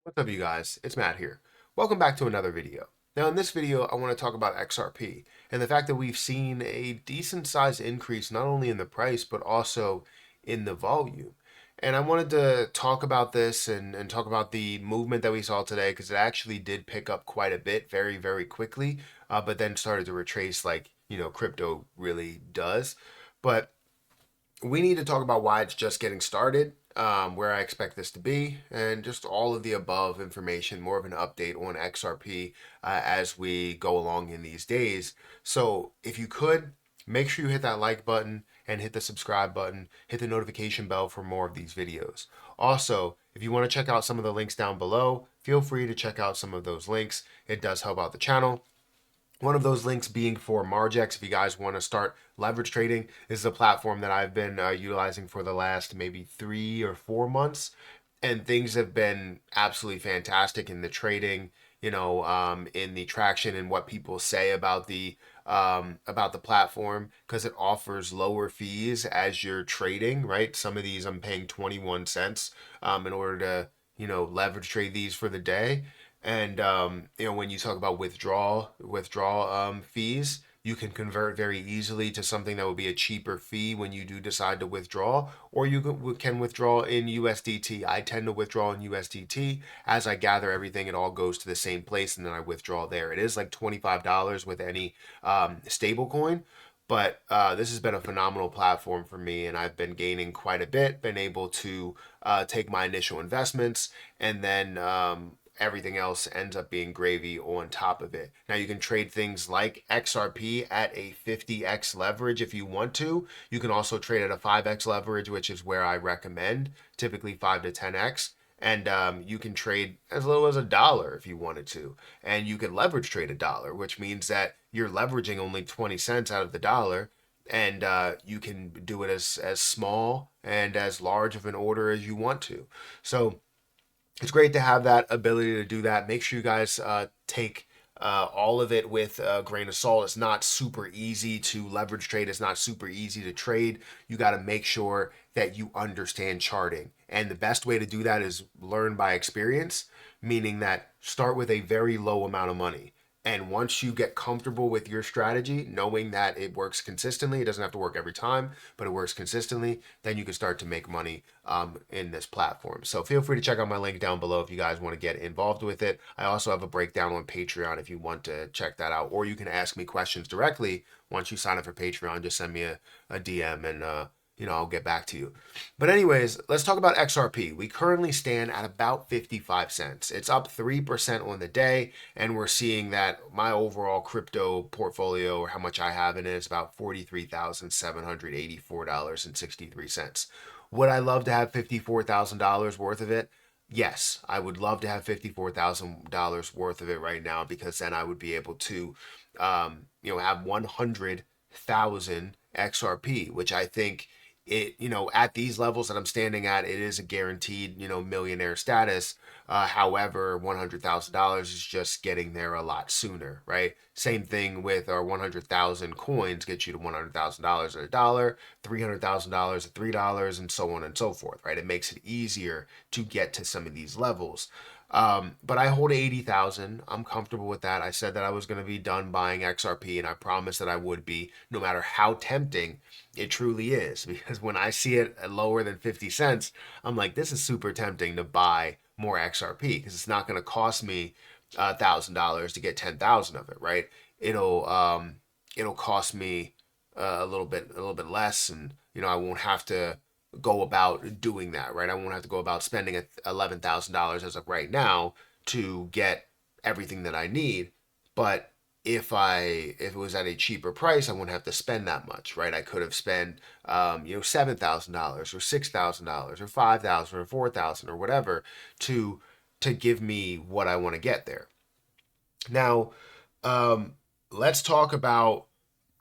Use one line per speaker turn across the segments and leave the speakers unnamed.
What's up, you guys? It's Matt here. Welcome back to another video. Now, in this video, I want to talk about XRP and the fact that we've seen a decent sized increase not only in the price but also in the volume. And I wanted to talk about this and talk about the movement that we saw today because it actually did pick up quite a bit very, very quickly, but then started to retrace like, crypto really does. But we need to talk about why it's just getting started, where I expect this to be, and just all of the above information, more of an update on XRP as we go along in these days. So if you could, make sure you hit that like button and hit the subscribe button, hit the notification bell for more of these videos. Also, if you want to check out some of the links down below, feel free to check out some of those links. It does help out the channel. One of those links being for Margex. If you guys want to start leverage trading, this is a platform that I've been utilizing for the last maybe 3 or 4 months, and things have been absolutely fantastic in the trading. In the traction and what people say about the platform because it offers lower fees as you're trading. Right, some of these I'm paying 21 cents in order to leverage trade these for the day. And when you talk about withdrawal fees, you can convert very easily to something that would be a cheaper fee when you do decide to withdraw, or you can withdraw in USDT. I tend to withdraw in USDT. As I gather everything, it all goes to the same place, and then I withdraw there. It is like $25 with any stable coin. But this has been a phenomenal platform for me, and I've been gaining quite a bit, been able to take my initial investments, and then everything else ends up being gravy on top of it. Now you can trade things like XRP at a 50x leverage if you want to. You can also trade at a 5x leverage, which is where I recommend, typically 5 to 10x. And you can trade as little as $1 if you wanted to. And you can leverage trade $1, which means that you're leveraging only 20 cents out of the dollar. And you can do it as small and as large of an order as you want to. So it's great to have that ability to do that. Make sure you guys take all of it with a grain of salt. It's not super easy to leverage trade. It's not super easy to trade. You got to make sure that you understand charting. And the best way to do that is learn by experience, meaning that start with a very low amount of money. And once you get comfortable with your strategy, knowing that it works consistently, it doesn't have to work every time, but it works consistently, then you can start to make money in this platform. So feel free to check out my link down below if you guys want to get involved with it. I also have a breakdown on Patreon if you want to check that out, or you can ask me questions directly once you sign up for Patreon. Just send me a DM and I'll get back to you. But anyways, let's talk about XRP. We currently stand at about 55 cents. It's up 3% on the day, and we're seeing that my overall crypto portfolio, or how much I have in it, is about $43,784.63. Would I love to have $54,000 worth of it? Yes, I would love to have $54,000 worth of it right now because then I would be able to, have 100,000 XRP, which I think at these levels that I'm standing at, it is a guaranteed, millionaire status. However, $100,000 is just getting there a lot sooner, right? Same thing with our 100,000 coins gets you to $100,000 at $1, $300,000 at $3, and so on and so forth, right? It makes it easier to get to some of these levels. But I hold 80,000. I'm comfortable with that. I said that I was going to be done buying XRP, and I promised that I would be, no matter how tempting it truly is. Because when I see it at lower than 50 cents, I'm like, this is super tempting to buy more XRP because it's not going to cost me $1,000 to get 10,000 of it, right? It'll cost me a little bit less, and I won't have to go about doing that, right? I won't have to go about spending $11,000 as of right now to get everything that I need. But if it was at a cheaper price, I wouldn't have to spend that much, right? I could have spent $7,000 or $6,000 or 5,000 or 4,000 or whatever to give me what I want to get there. Now, let's talk about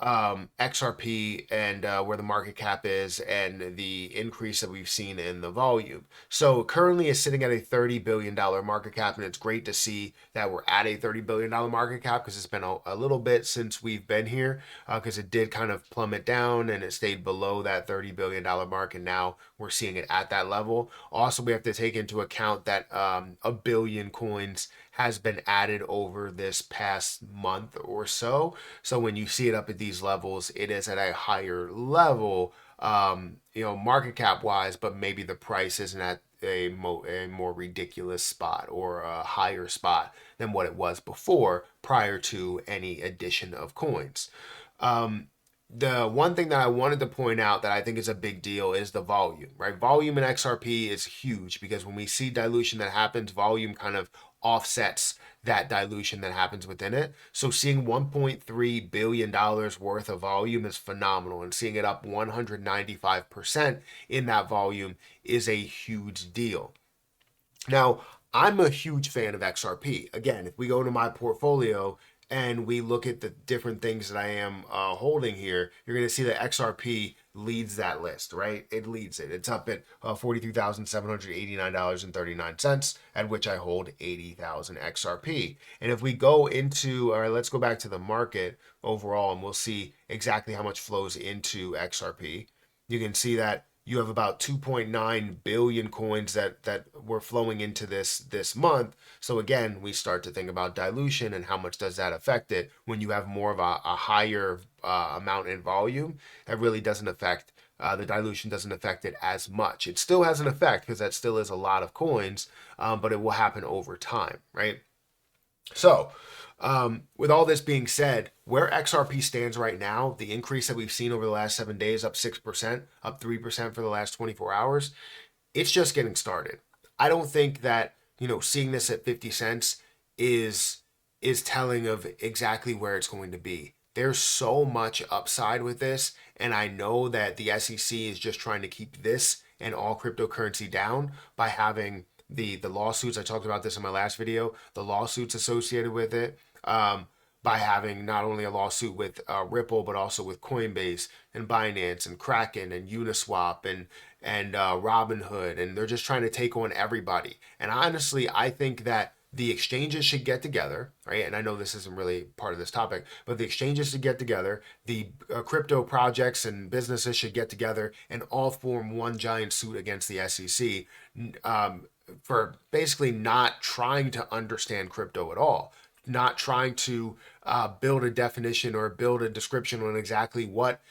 XRP and where the market cap is and the increase that we've seen in the volume. So currently it's sitting at a $30 billion market cap, and it's great to see that we're at a $30 billion market cap because it's been a little bit since we've been here because it did kind of plummet down and it stayed below that $30 billion mark, and now we're seeing it at that level. Also, we have to take into account that a billion coins has been added over this past month or so. So when you see it up at these levels, it is at a higher level, market cap wise, but maybe the price isn't at a more ridiculous spot or a higher spot than what it was before prior to any addition of coins. The one thing that I wanted to point out that I think is a big deal is the volume, right? Volume in XRP is huge because when we see dilution that happens, volume kind of offsets that dilution that happens within it. So seeing $1.3 billion worth of volume is phenomenal, and seeing it up 195% in that volume is a huge deal. Now, I'm a huge fan of XRP. Again, if we go to my portfolio and we look at the different things that I am holding here, you're going to see that XRP leads that list, right? It leads it. It's up at $43,789.39, at which I hold 80,000 XRP. And if we go into, all right, let's go back to the market overall, and we'll see exactly how much flows into XRP. You can see that you have about 2.9 billion coins that were flowing into this month. So again, we start to think about dilution and how much does that affect it. When you have more of a higher amount in volume, that really doesn't affect the dilution doesn't affect it as much. It still has an effect because that still is a lot of coins, but it will happen over time, right? So with all this being said, where XRP stands right now, the increase that we've seen over the last 7 days, up 6%, up 3% for the last 24 hours, it's just getting started. I don't think that, seeing this at 50 cents is telling of exactly where it's going to be. There's so much upside with this, and I know that the SEC is just trying to keep this and all cryptocurrency down by having the lawsuits. I talked about this in my last video, the lawsuits associated with it, by having not only a lawsuit with Ripple, but also with Coinbase and Binance and Kraken and Uniswap and Robinhood, and they're just trying to take on everybody. And honestly, I think that the exchanges should get together, right? And I know this isn't really part of this topic, but the exchanges should get together. The crypto projects and businesses should get together and all form one giant suit against the SEC for basically not trying to understand crypto at all, not trying to build a definition or build a description on exactly what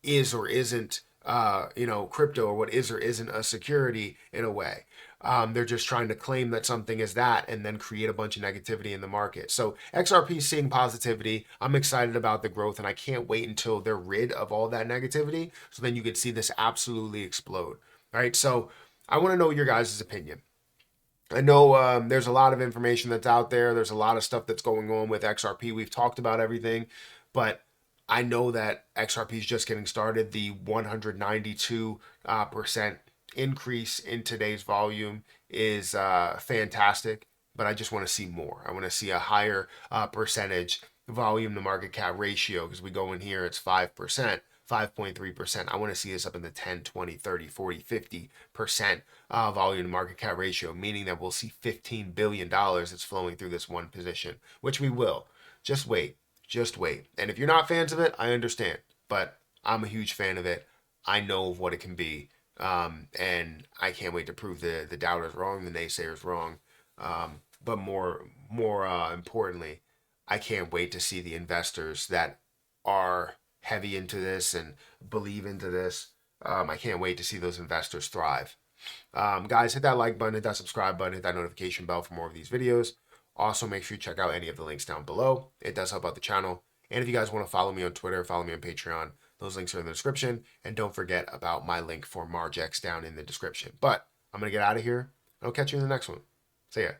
is or isn't crypto, or what is or isn't a security in a way. They're just trying to claim that something is that and then create a bunch of negativity in the market. So XRP is seeing positivity. I'm excited about the growth, and I can't wait until they're rid of all that negativity, so then you can see this absolutely explode. All right, so I want to know your guys' opinion. I know there's a lot of information that's out there. There's a lot of stuff that's going on with XRP. We've talked about everything, but I know that XRP is just getting started. The 192% increase in today's volume is fantastic, but I just want to see more. I want to see a higher percentage volume to market cap ratio, because we go in here, it's 5%. 5.3%. I want to see this up in the 10, 20, 30, 40, 50% volume to market cap ratio, meaning that we'll see $15 billion that's flowing through this one position, which we will. Just wait. Just wait. And if you're not fans of it, I understand, but I'm a huge fan of it. I know of what it can be, and I can't wait to prove the doubters wrong, the naysayers wrong. But more importantly, I can't wait to see the investors that are heavy into this and believe into this. I can't wait to see those investors thrive. Guys, hit that like button, hit that subscribe button, hit that notification bell for more of these videos. Also, make sure you check out any of the links down below. It does help out the channel. And if you guys want to follow me on Twitter, follow me on Patreon, those links are in the description. And don't forget about my link for Margex down in the description. But I'm going to get out of here. I'll catch you in the next one. See ya.